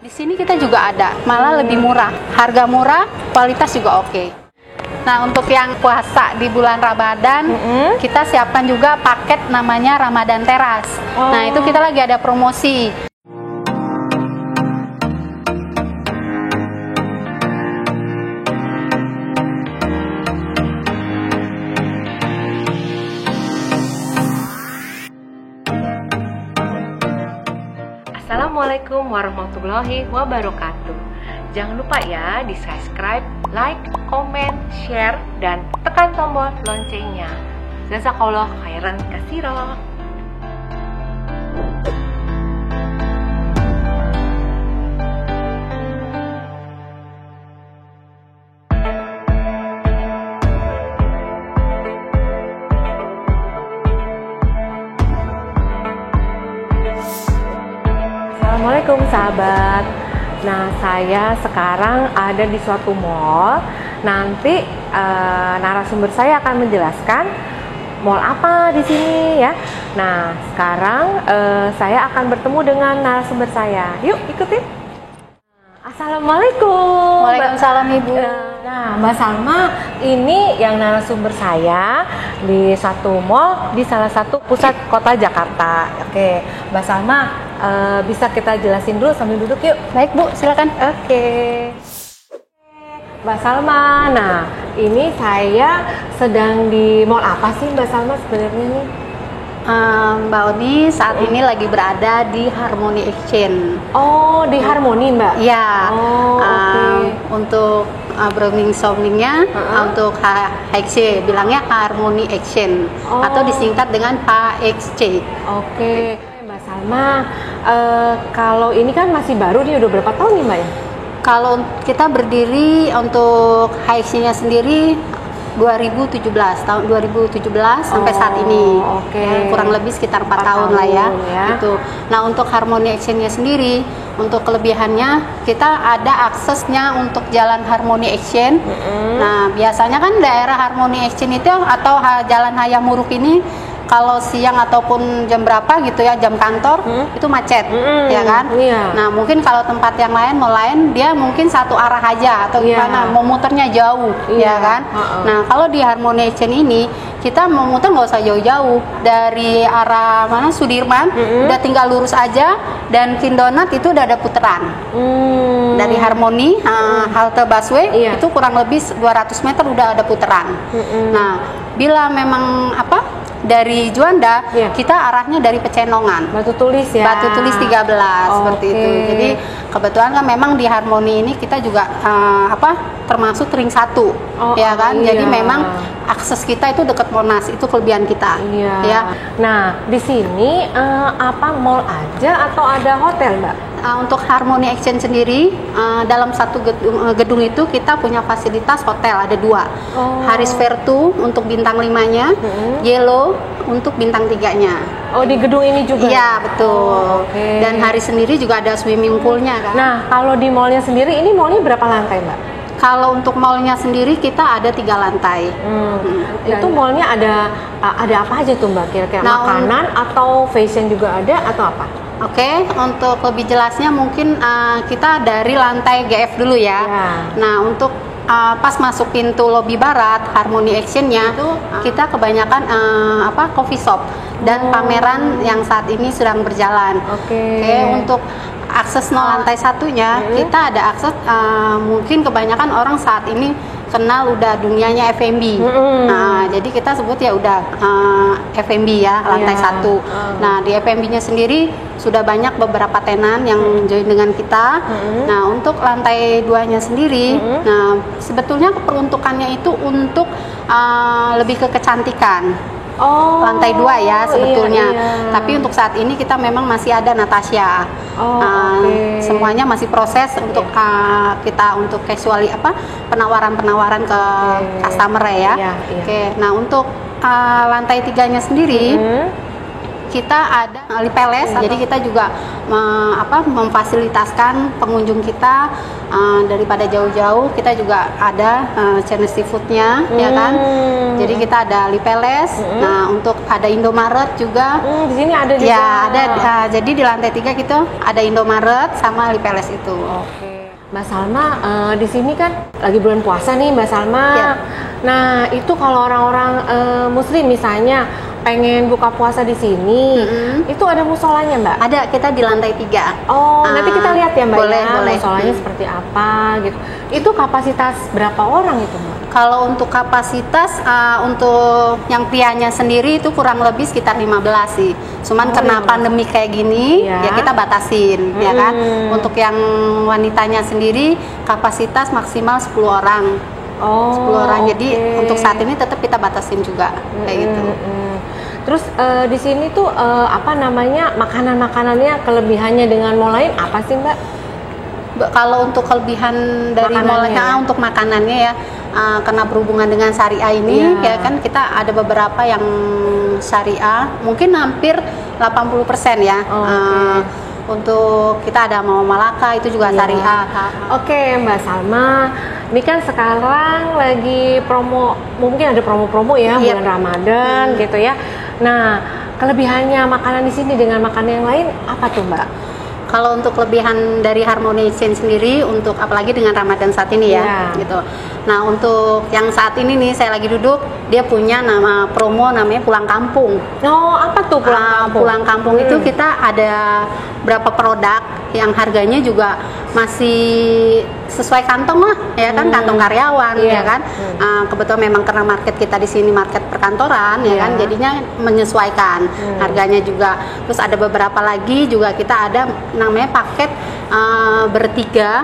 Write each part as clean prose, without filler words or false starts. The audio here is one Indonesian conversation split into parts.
Di sini kita juga ada, malah lebih murah. Harga murah, kualitas juga oke. Nah, untuk yang puasa di bulan Ramadan, kita siapkan juga paket namanya Ramadan Teras. Nah, itu kita lagi ada promosi. Assalamualaikum warahmatullahi wabarakatuh. Jangan lupa ya di subscribe, like, komen, share, dan tekan tombol loncengnya. Jazakallah khairan katsira. Assalamualaikum sahabat. Nah, saya sekarang ada di suatu mall. Nanti narasumber saya akan menjelaskan mall apa di sini ya. Nah, sekarang saya akan bertemu dengan narasumber saya. Yuk ikutin. Assalamualaikum. Waalaikumsalam Ibu. Nah, Mbak Salma, ini yang narasumber saya di satu mall di salah satu pusat kota Jakarta. Oke, Mbak Salma, bisa kita jelasin dulu sambil duduk yuk. Baik Bu, silakan. Oke. Mbak Salma, nah ini saya sedang di mall apa sih Mbak Salma sebenarnya nih? Mbak Oni saat ini lagi berada di Harmony Exchange. Oh, di Harmony Mbak? Ya. Okay. Untuk browsing shoppingnya untuk HXC bilangnya Harmony Exchange atau disingkat dengan HXC. Oke. Mbak Salma, kalau ini kan masih baru nih, udah berapa tahun nih Mbak ya? Kalau kita berdiri untuk HXC-nya sendiri 2017, tahun 2017 sampai saat ini. Okay. Kurang lebih sekitar 4 tahun lah ya. Gitu. Nah, untuk Harmony Exchange-nya sendiri, untuk kelebihannya kita ada aksesnya untuk jalan Harmony Exchange. Nah, biasanya kan daerah Harmony Exchange itu atau jalan Hayamuruk ini kalau siang ataupun jam berapa gitu ya, jam kantor itu macet, ya kan? Nah, mungkin kalau tempat yang lain, mau lain dia mungkin satu arah aja atau gimana, mau muternya jauh, ya kan? Nah, kalau di Harmony Exchange ini kita mau muter nggak usah jauh-jauh, dari arah mana Sudirman, udah tinggal lurus aja, dan Kindonat itu udah ada puteran. Dari Harmony halte busway itu kurang lebih 200 meter udah ada puteran. Nah, bila memang dari Juanda, kita arahnya dari Pecenongan. Batu Tulis ya? Batu Tulis 13, seperti itu. Jadi kebetulan kan memang di Harmony ini kita juga termasuk ring 1, ya kan? Jadi memang akses kita itu dekat Monas, itu kelebihan kita. Ya. Nah, di sini apa mall aja atau ada hotel Mbak? Untuk Harmony Exchange sendiri, dalam satu gedung itu kita punya fasilitas hotel, ada 2. Haris Vertu untuk bintang 5-nya, Yellow untuk bintang 3-nya. Oh, di gedung ini juga? Iya, betul. Dan Haris sendiri juga ada swimming poolnya kan. Nah, kalau di mallnya sendiri, ini mallnya berapa lantai Mbak? Kalau untuk mallnya sendiri kita ada 3 lantai. Itu mallnya ada apa aja tuh Mbak? Kira-kira makanan atau fashion juga ada atau apa? Oke, untuk lebih jelasnya mungkin kita dari lantai GF dulu ya. Nah, untuk pas masuk pintu lobi barat Harmony Exchange-nya kita kebanyakan coffee shop dan pameran yang saat ini sedang berjalan. Oke, untuk akses lantai 1-nya kita ada akses mungkin kebanyakan orang saat ini kenal udah dunianya F&B. Nah, jadi kita sebut ya udah F&B ya, lantai 1. Nah, di F&B-nya sendiri sudah banyak beberapa tenan yang join dengan kita. Nah, untuk lantai 2-nya sendiri, nah sebetulnya peruntukannya itu untuk lebih ke kecantikan. Lantai 2 ya sebetulnya. Tapi untuk saat ini kita memang masih ada Natasha. Semuanya masih proses untuk kita untuk casually penawaran-penawaran ke customer ya. Nah, untuk lantai 3-nya sendiri kita ada lipeles, jadi kita juga memfasilitaskan pengunjung kita daripada jauh-jauh. Kita juga ada channel seafoodnya, ya kan. Jadi kita ada lipeles. Nah, untuk ada Indomaret juga. Di sini ada juga. Ya, ada. Jadi di lantai 3 kita ada Indomaret sama lipeles itu. Oke. Mbak Salma, di sini kan lagi bulan puasa nih, Mbak Salma. Ya. Nah, itu kalau orang-orang Muslim misalnya pengen buka puasa di sini, itu ada musolanya, Mbak? Ada, kita di lantai 3. Oh, nanti kita lihat ya, Mbak. Boleh. Musolanya seperti apa gitu. Itu kapasitas berapa orang itu, Mbak? Kalau untuk kapasitas untuk yang prianya sendiri itu kurang lebih sekitar 15 sih. Cuman karena pandemi kayak gini, ya kita batasin, ya kan. Untuk yang wanitanya sendiri kapasitas maksimal 10 orang. 10 orang. Jadi untuk saat ini tetap kita batasin juga kayak gitu. Terus di sini tuh makanan-makanannya kelebihannya dengan mall lain apa sih, Mbak? Kalau untuk kelebihan dari mallnya untuk makanannya ya, karena berhubungan dengan syariah ini, ya kan kita ada beberapa yang syariah, mungkin hampir 80% ya. Untuk kita ada mau Malaka itu juga syariah. Oke, Mbak Salma, ini kan sekarang lagi promo, mungkin ada promo-promo ya bulan Ramadan gitu ya. Nah, kelebihannya makanan di sini dengan makanan yang lain apa tuh, Mbak? Kalau untuk kelebihan dari Harmony Exchange sendiri, untuk apalagi dengan Ramadan saat ini ya, gitu. Nah, untuk yang saat ini nih saya lagi duduk, dia punya nama promo namanya Pulang Kampung. Oh, apa tuh Pulang Kampung? Pulang Kampung itu kita ada berapa produk yang harganya juga masih sesuai kantong lah, ya kan, kantong karyawan, ya kan. Kebetulan memang karena market kita di sini market perkantoran, ya kan, jadinya menyesuaikan harganya juga. Terus ada beberapa lagi juga kita ada namanya paket bertiga,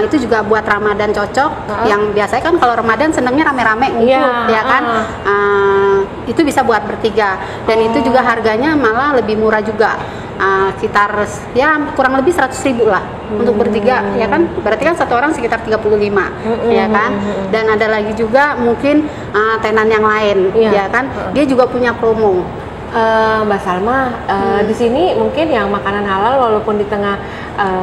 itu juga buat Ramadan cocok. Yang biasanya kan kalau Ramadan senangnya rame-rame ngumpul, ya kan. Itu bisa buat bertiga, dan itu juga harganya malah lebih murah juga. Sekitar ya kurang lebih 100.000 lah untuk bertiga, ya kan, berarti kan satu orang sekitar 35, ya kan. Dan ada lagi juga mungkin tenan yang lain, ya kan, dia juga punya promo. Mbak Salma, di sini mungkin yang makanan halal walaupun di tengah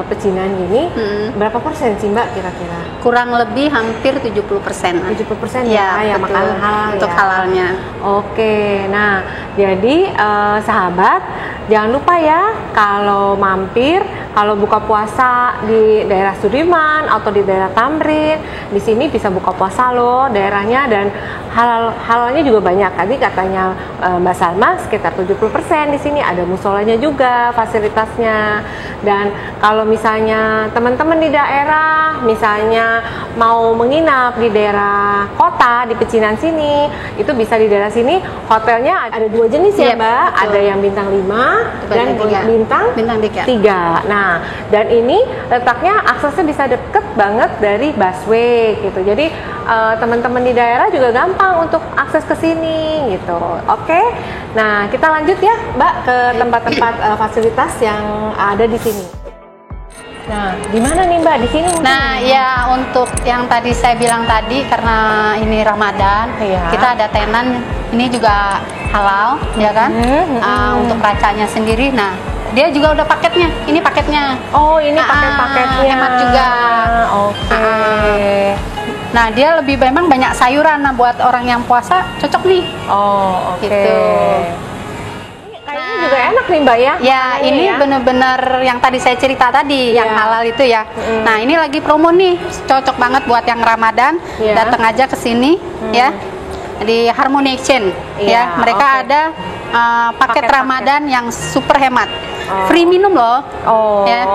pecinan gini, berapa persen sih Mbak kira-kira? Kurang lebih hampir 70%. 70% ya, makanan halal untuk halalnya. Oke, nah jadi sahabat, jangan lupa ya kalau mampir, kalau buka puasa di daerah Sudirman atau di daerah Tamrin, di sini bisa buka puasa loh daerahnya, dan halalnya juga banyak. Tadi katanya Mbak Salma sekitar 70% di sini, ada musolanya juga, fasilitasnya. Dan kalau misalnya teman-teman di daerah misalnya mau menginap di daerah kota di pecinan sini, itu bisa di daerah sini. Hotelnya ada 2 jenis ya, Mbak. Betul. Ada yang bintang 5 dan bintang 3. Nah, dan ini letaknya aksesnya bisa deket banget dari busway gitu. Jadi teman-teman di daerah juga gampang untuk akses ke sini gitu. Oke. Nah, kita lanjut ya, Mbak, ke tempat-tempat fasilitas yang ada di sini. Nah, di mana nih Mbak? Di sini mungkin? Nah, ya untuk yang tadi saya bilang tadi, karena ini Ramadan, kita ada tenan, ini juga halal, ya kan? Untuk racanya sendiri, nah dia juga udah paketnya. Ini paketnya. Oh, ini paket-paketnya. Hemat juga. Oke. Nah, dia lebih memang banyak sayuran. Nah, buat orang yang puasa cocok nih. Oh, oke. Gitu. Kayaknya juga enak nih Mbak ya. Ya, ini bener-bener yang tadi saya cerita tadi, yang halal itu ya. Nah, ini lagi promo nih, cocok banget buat yang Ramadan. Datang aja ke sini, ya, di Harmony Exchange. Ya, mereka ada paket Ramadan yang super hemat, free minum loh.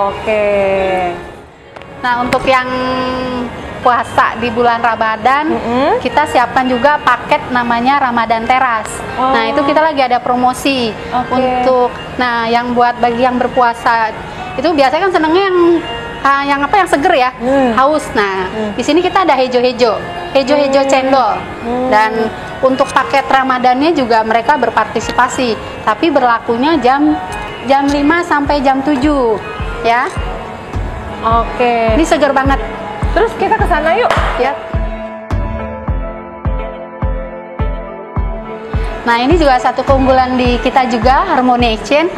Oke. Nah, untuk yang puasa di bulan Ramadan, kita siapkan juga paket namanya Ramadan Teras. Nah, itu kita lagi ada promosi untuk, nah, yang buat bagi yang berpuasa itu biasanya kan senengnya yang apa, yang seger ya, haus. Nah, di sini kita ada hejo cendol. Dan untuk paket Ramadannya juga mereka berpartisipasi, tapi berlakunya jam 5 sampai jam 7 ya. Oke. Ini seger banget. Terus kita ke sana yuk. Ya. Nah, ini juga satu keunggulan di kita juga, Harmony Exchange.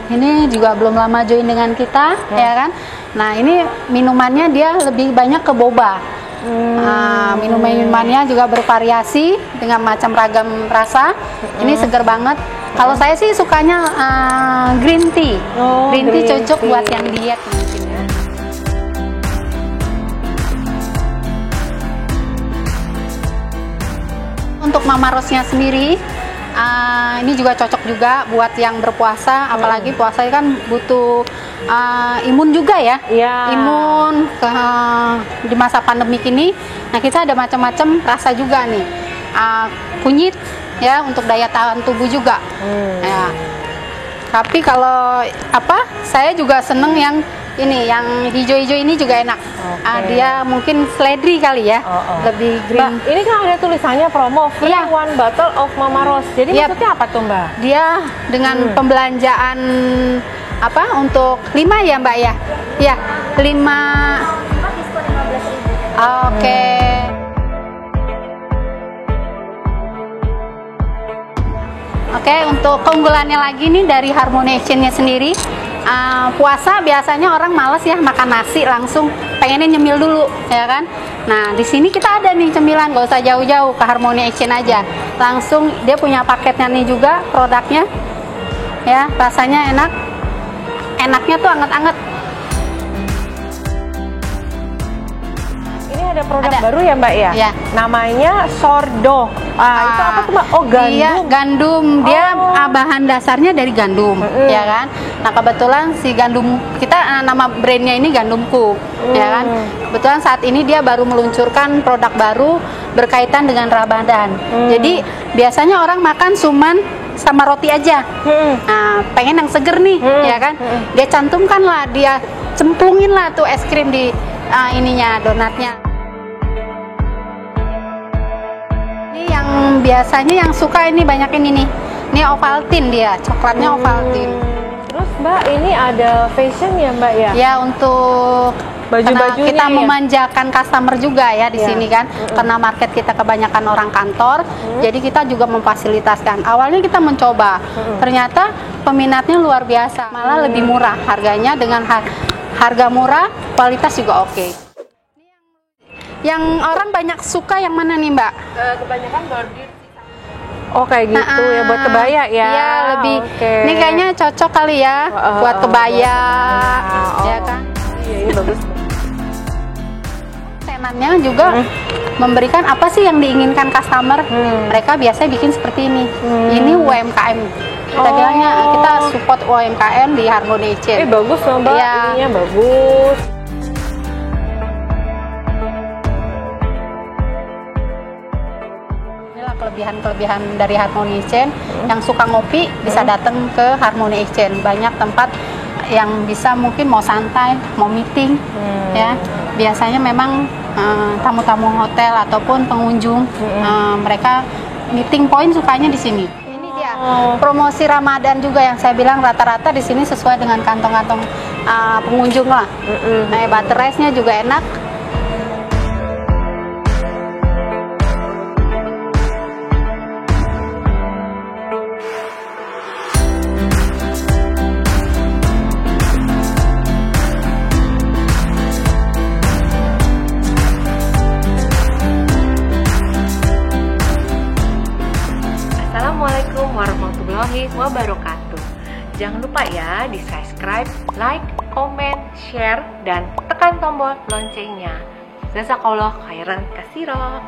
Ini juga belum lama join dengan kita, ya kan. Nah, ini minumannya dia lebih banyak ke boba. Minumannya juga bervariasi dengan macam ragam rasa. Ini segar banget. Kalau saya sih sukanya green tea. Green tea cocok buat yang diet mungkin ya. Untuk Mama Rose-nya sendiri, ini juga cocok juga buat yang berpuasa, apalagi puasa kan butuh imun juga ya. Imun di masa pandemi ini. Nah, kita ada macam-macam rasa juga nih. Kunyit ya, untuk daya tahan tubuh juga. Ya. Tapi kalau saya juga seneng yang ini, yang hijau-hijau ini juga enak. Dia mungkin seledri kali ya, lebih green. Mbak, ini kan ada tulisannya promo free one bottle of Mama Rose. Jadi maksudnya apa tuh, Mbak? Dia dengan pembelanjaan untuk 5 ya, Mbak ya? Ya, 5 diskon 15.000. Oke. Oke, untuk keunggulannya lagi nih dari Harmony Exchange-nya sendiri, puasa biasanya orang males ya makan nasi, langsung pengennya nyemil dulu, ya kan? Nah, di sini kita ada nih cemilan, gak usah jauh-jauh ke Harmony Exchange aja. Langsung dia punya paketnya nih juga, produknya. Ya, rasanya enak. Enaknya tuh anget-anget. Ini ada produk baru ya, Mbak ya? Ya. Namanya Sordo. Itu apa tuh, Mbak? Oh, gandum. Dia gandum. Dia bahan dasarnya dari gandum, ya kan? Nah, kebetulan si gandum kita, nama brandnya ini Gandumku, ya kan? Kebetulan saat ini dia baru meluncurkan produk baru berkaitan dengan Ramadan. Jadi biasanya orang makan cuman sama roti aja. Nah, pengen yang seger nih, ya kan? Dia cantumkan lah, dia cemplungin lah tuh es krim di ininya, donatnya. Ini yang biasanya yang suka ini banyak ini nih. Ini Ovaltine dia, coklatnya Ovaltine. Terus Mbak, ini ada fashion ya, Mbak ya? Ya, untuk baju-bajunya kita memanjakan customer juga ya di sini kan, karena market kita kebanyakan orang kantor, jadi kita juga memfasilitasikan. Awalnya kita mencoba, ternyata peminatnya luar biasa, malah lebih murah harganya, dengan harga murah, kualitas juga oke. Yang orang banyak suka yang mana nih, Mbak? Kebanyakan bordir. Oh, kayak gitu ya, buat kebaya ya? Iya, lebih. Ini kayaknya cocok kali ya buat kebaya, ya kan? Iya, ini bagus. Tenannya juga memberikan apa sih yang diinginkan customer. Mereka biasanya bikin seperti ini. Ini UMKM. Kita bilangnya kita support UMKM di Harmony Exchange. Bagus loh, Mbak. Ya. Ininya bagus. Inilah kelebihan-kelebihan dari Harmony Exchange. Yang suka ngopi bisa datang ke Harmony Exchange. Banyak tempat yang bisa, mungkin mau santai, mau meeting, ya. Biasanya memang tamu-tamu hotel ataupun pengunjung, mereka meeting point sukanya di sini. Ini dia promosi Ramadan juga yang saya bilang, rata-rata di sini sesuai dengan kantong-kantong pengunjung lah. Nah, butter rice-nya juga enak. Assalamualaikum warahmatullahi wabarakatuh. Jangan lupa ya di subscribe, like, komen, share, dan tekan tombol loncengnya. Jazakallah khairan katsira.